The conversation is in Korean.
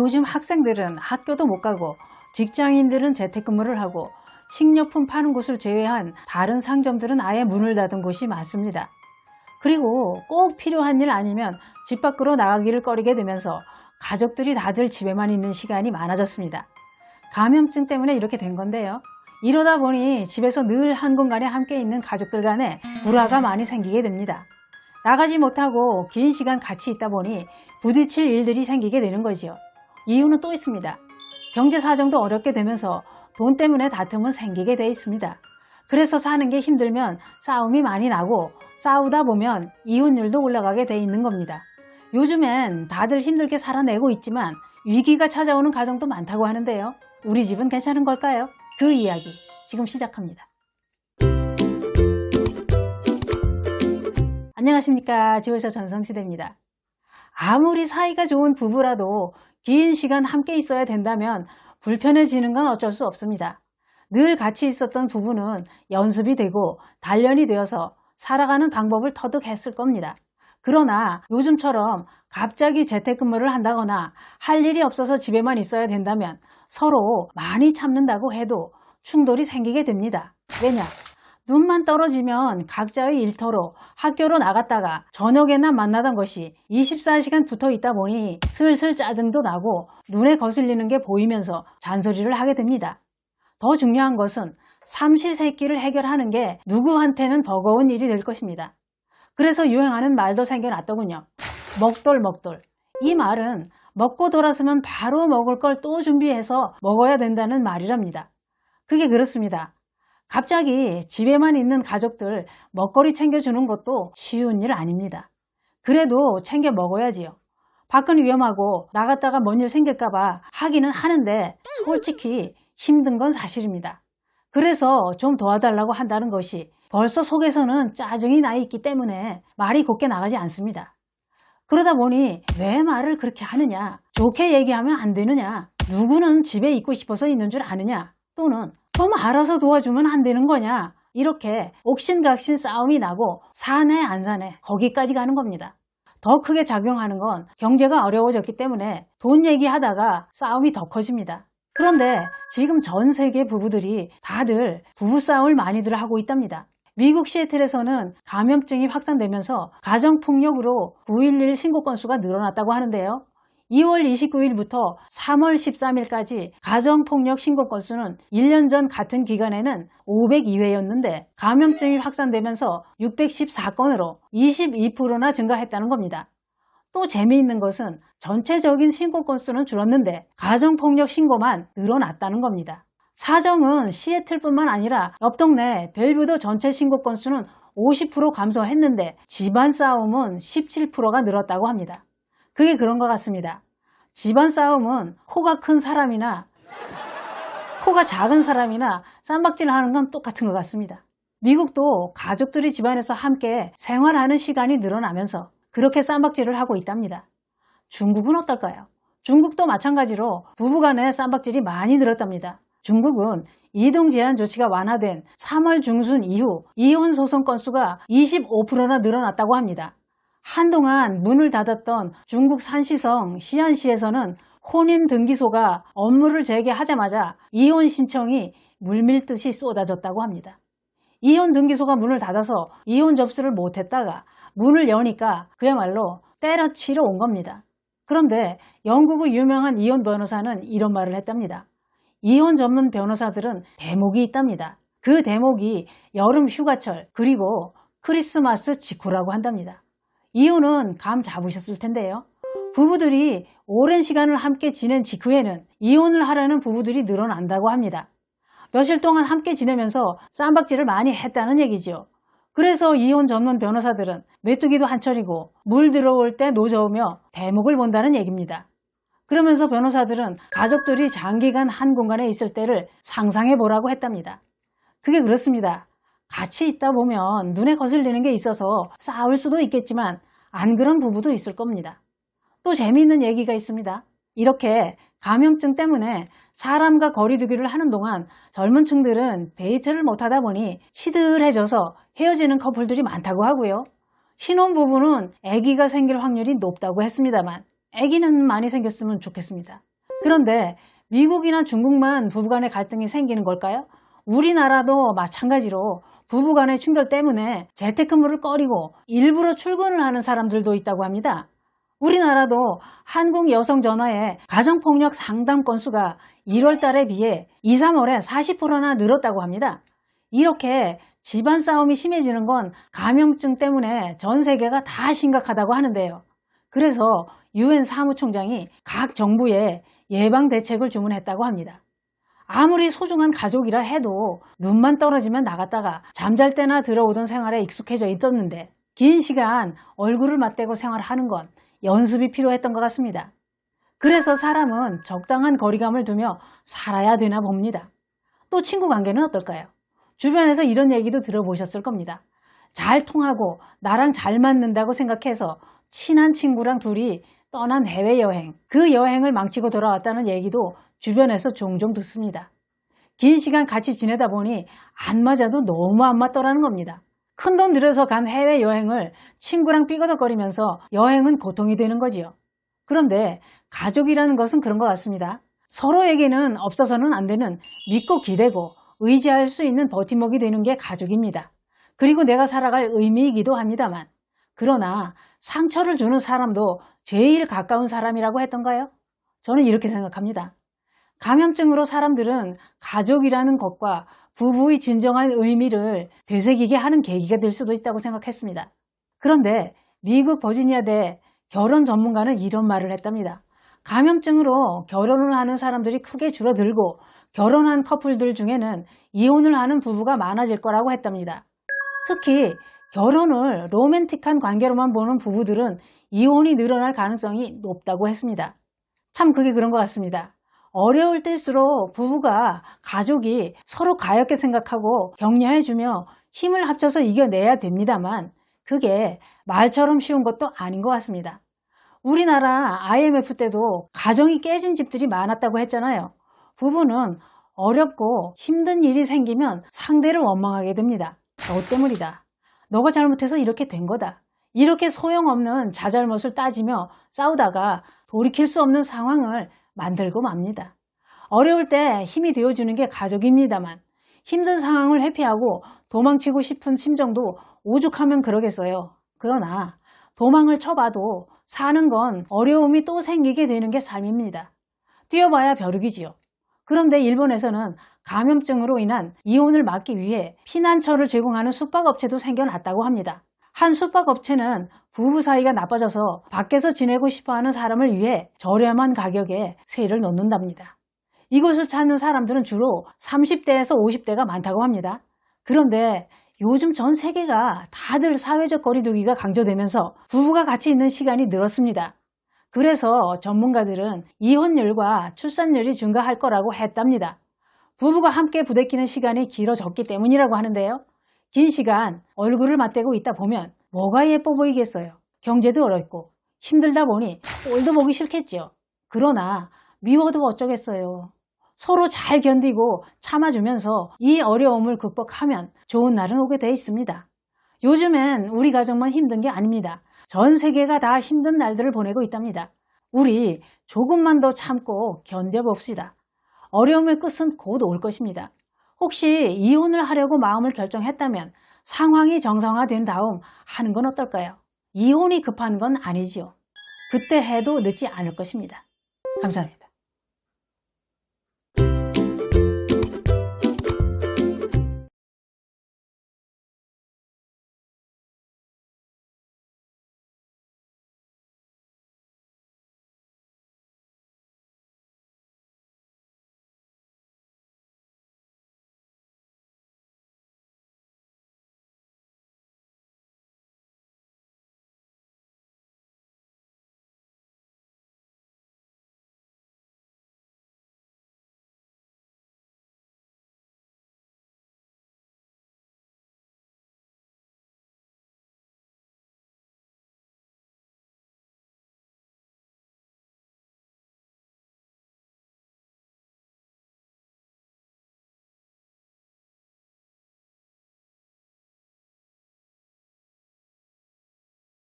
요즘 학생들은 학교도 못 가고 직장인들은 재택근무를 하고 식료품 파는 곳을 제외한 다른 상점들은 아예 문을 닫은 곳이 많습니다. 그리고 꼭 필요한 일 아니면 집 밖으로 나가기를 꺼리게 되면서 가족들이 다들 집에만 있는 시간이 많아졌습니다. 감염증 때문에 이렇게 된 건데요. 이러다 보니 집에서 늘 한 공간에 함께 있는 가족들 간에 불화가 많이 생기게 됩니다. 나가지 못하고 긴 시간 같이 있다 보니 부딪힐 일들이 생기게 되는 거죠. 이유는 또 있습니다. 경제 사정도 어렵게 되면서 돈 때문에 다툼은 생기게 돼 있습니다. 그래서 사는 게 힘들면 싸움이 많이 나고 싸우다 보면 이혼율도 올라가게 돼 있는 겁니다. 요즘엔 다들 힘들게 살아내고 있지만 위기가 찾아오는 가정도 많다고 하는데요. 우리 집은 괜찮은 걸까요? 그 이야기 지금 시작합니다. 안녕하십니까. 지호사 전성시대입니다. 아무리 사이가 좋은 부부라도 긴 시간 함께 있어야 된다면 불편해지는 건 어쩔 수 없습니다. 늘 같이 있었던 부부는 연습이 되고 단련이 되어서 살아가는 방법을 터득했을 겁니다. 그러나 요즘처럼 갑자기 재택근무를 한다거나 할 일이 없어서 집에만 있어야 된다면 서로 많이 참는다고 해도 충돌이 생기게 됩니다. 왜냐? 눈만 떨어지면 각자의 일터로 학교로 나갔다가 저녁에나 만나던 것이 24시간 붙어 있다 보니 슬슬 짜증도 나고 눈에 거슬리는 게 보이면서 잔소리를 하게 됩니다. 더 중요한 것은 삼시세끼를 해결하는 게 누구한테는 버거운 일이 될 것입니다. 그래서 유행하는 말도 생겨났더군요. 먹돌. 이 말은 먹고 돌아서면 바로 먹을 걸 또 준비해서 먹어야 된다는 말이랍니다. 그게 그렇습니다. 갑자기 집에만 있는 가족들 먹거리 챙겨주는 것도 쉬운 일 아닙니다. 그래도 챙겨 먹어야지요. 밖은 위험하고 나갔다가 뭔 일 생길까봐 하기는 하는데 솔직히 힘든 건 사실입니다. 그래서 좀 도와달라고 한다는 것이 벌써 속에서는 짜증이 나 있기 때문에 말이 곱게 나가지 않습니다. 그러다 보니 왜 말을 그렇게 하느냐, 좋게 얘기하면 안 되느냐, 누구는 집에 있고 싶어서 있는 줄 아느냐, 또는 좀 알아서 도와주면 안 되는 거냐, 이렇게 옥신각신 싸움이 나고 사내 안 사내 거기까지 가는 겁니다. 더 크게 작용하는 건 경제가 어려워졌기 때문에 돈 얘기하다가 싸움이 더 커집니다. 그런데 지금 전 세계 부부들이 다들 부부싸움을 많이들 하고 있답니다. 미국 시애틀에서는 감염증이 확산되면서 가정폭력으로 911 신고 건수가 늘어났다고 하는데요. 2월 29일부터 3월 13일까지 가정폭력 신고 건수는 1년 전 같은 기간에는 502회였는데 감염증이 확산되면서 614건으로 22%나 증가했다는 겁니다. 또 재미있는 것은 전체적인 신고 건수는 줄었는데 가정폭력 신고만 늘어났다는 겁니다. 사정은 시애틀뿐만 아니라 옆 동네 벨뷰도 전체 신고 건수는 50% 감소했는데 집안 싸움은 17%가 늘었다고 합니다. 그게 그런 것 같습니다. 집안 싸움은 코가 큰 사람이나 코가 작은 사람이나 쌈박질 하는 건 똑같은 것 같습니다. 미국도 가족들이 집안에서 함께 생활하는 시간이 늘어나면서 그렇게 쌈박질을 하고 있답니다. 중국은 어떨까요? 중국도 마찬가지로 부부간의 쌈박질이 많이 늘었답니다. 중국은 이동 제한 조치가 완화된 3월 중순 이후 이혼 소송 건수가 25%나 늘어났다고 합니다. 한동안 문을 닫았던 중국 산시성 시안시에서는 혼인 등기소가 업무를 재개하자마자 이혼 신청이 물밀듯이 쏟아졌다고 합니다. 이혼 등기소가 문을 닫아서 이혼 접수를 못했다가 문을 여니까 그야말로 때려치러 온 겁니다. 그런데 영국의 유명한 이혼 변호사는 이런 말을 했답니다. 이혼 전문 변호사들은 대목이 있답니다. 그 대목이 여름 휴가철 그리고 크리스마스 직후라고 한답니다. 이혼은 감 잡으셨을 텐데요. 부부들이 오랜 시간을 함께 지낸 직후에는 이혼을 하려는 부부들이 늘어난다고 합니다. 며칠 동안 함께 지내면서 쌈박질을 많이 했다는 얘기죠. 그래서 이혼 전문 변호사들은 메뚜기도 한철이고 물 들어올 때 노저으며 대목을 본다는 얘기입니다. 그러면서 변호사들은 가족들이 장기간 한 공간에 있을 때를 상상해 보라고 했답니다. 그게 그렇습니다. 같이 있다 보면 눈에 거슬리는 게 있어서 싸울 수도 있겠지만 안 그런 부부도 있을 겁니다. 또 재미있는 얘기가 있습니다. 이렇게 감염증 때문에 사람과 거리 두기를 하는 동안 젊은 층들은 데이트를 못하다 보니 시들해져서 헤어지는 커플들이 많다고 하고요. 신혼부부는 아기가 생길 확률이 높다고 했습니다만 아기는 많이 생겼으면 좋겠습니다. 그런데 미국이나 중국만 부부간의 갈등이 생기는 걸까요? 우리나라도 마찬가지로 부부간의 충돌 때문에 재택근무를 꺼리고 일부러 출근을 하는 사람들도 있다고 합니다. 우리나라도 한국 여성 전화의 가정폭력 상담 건수가 1월 달에 비해 2, 3월에 40%나 늘었다고 합니다. 이렇게 집안 싸움이 심해지는 건 감염증 때문에 전 세계가 다 심각하다고 하는데요. 그래서 유엔 사무총장이 각 정부에 예방 대책을 주문했다고 합니다. 아무리 소중한 가족이라 해도 눈만 떨어지면 나갔다가 잠잘 때나 들어오던 생활에 익숙해져 있었는데 긴 시간 얼굴을 맞대고 생활하는 건 연습이 필요했던 것 같습니다. 그래서 사람은 적당한 거리감을 두며 살아야 되나 봅니다. 또 친구 관계는 어떨까요? 주변에서 이런 얘기도 들어보셨을 겁니다. 잘 통하고 나랑 잘 맞는다고 생각해서 친한 친구랑 둘이 떠난 해외여행, 그 여행을 망치고 돌아왔다는 얘기도 주변에서 종종 듣습니다. 긴 시간 같이 지내다 보니 안 맞아도 너무 안 맞더라는 겁니다. 큰돈 들여서 간 해외여행을 친구랑 삐거덕거리면서 여행은 고통이 되는 거지요. 그런데 가족이라는 것은 그런 것 같습니다. 서로에게는 없어서는 안 되는 믿고 기대고 의지할 수 있는 버팀목이 되는 게 가족입니다. 그리고 내가 살아갈 의미이기도 합니다만, 그러나 상처를 주는 사람도 제일 가까운 사람이라고 했던가요? 저는 이렇게 생각합니다. 감염증으로 사람들은 가족이라는 것과 부부의 진정한 의미를 되새기게 하는 계기가 될 수도 있다고 생각했습니다. 그런데 미국 버지니아대 결혼 전문가는 이런 말을 했답니다. 감염증으로 결혼을 하는 사람들이 크게 줄어들고 결혼한 커플들 중에는 이혼을 하는 부부가 많아질 거라고 했답니다. 특히 결혼을 로맨틱한 관계로만 보는 부부들은 이혼이 늘어날 가능성이 높다고 했습니다. 참 그게 그런 것 같습니다. 어려울 때일수록 부부가 가족이 서로 가엽게 생각하고 격려해주며 힘을 합쳐서 이겨내야 됩니다만 그게 말처럼 쉬운 것도 아닌 것 같습니다. 우리나라 IMF 때도 가정이 깨진 집들이 많았다고 했잖아요. 부부는 어렵고 힘든 일이 생기면 상대를 원망하게 됩니다. 너 때문이다. 너가 잘못해서 이렇게 된 거다. 이렇게 소용없는 자잘못을 따지며 싸우다가 돌이킬 수 없는 상황을 만들고 맙니다. 어려울 때 힘이 되어주는 게 가족입니다만 힘든 상황을 회피하고 도망치고 싶은 심정도 오죽하면 그러겠어요. 그러나 도망을 쳐봐도 사는 건 어려움이 또 생기게 되는 게 삶입니다. 뛰어봐야 벼룩이지요. 그런데 일본에서는 감염증으로 인한 이혼을 막기 위해 피난처를 제공하는 숙박업체도 생겨났다고 합니다. 한 숙박업체는 부부 사이가 나빠져서 밖에서 지내고 싶어하는 사람을 위해 저렴한 가격에 세를 놓는답니다. 이곳을 찾는 사람들은 주로 30대에서 50대가 많다고 합니다. 그런데 요즘 전 세계가 다들 사회적 거리두기가 강조되면서 부부가 같이 있는 시간이 늘었습니다. 그래서 전문가들은 이혼율과 출산율이 증가할 거라고 했답니다. 부부가 함께 부대끼는 시간이 길어졌기 때문이라고 하는데요. 긴 시간 얼굴을 맞대고 있다 보면 뭐가 예뻐 보이겠어요. 경제도 어렵고 힘들다 보니 꼴도 보기 싫겠죠. 그러나 미워도 어쩌겠어요. 서로 잘 견디고 참아주면서 이 어려움을 극복하면 좋은 날은 오게 돼 있습니다. 요즘엔 우리 가정만 힘든 게 아닙니다. 전 세계가 다 힘든 날들을 보내고 있답니다. 우리 조금만 더 참고 견뎌봅시다. 어려움의 끝은 곧 올 것입니다. 혹시 이혼을 하려고 마음을 결정했다면 상황이 정상화된 다음 하는 건 어떨까요? 이혼이 급한 건 아니지요. 그때 해도 늦지 않을 것입니다. 감사합니다.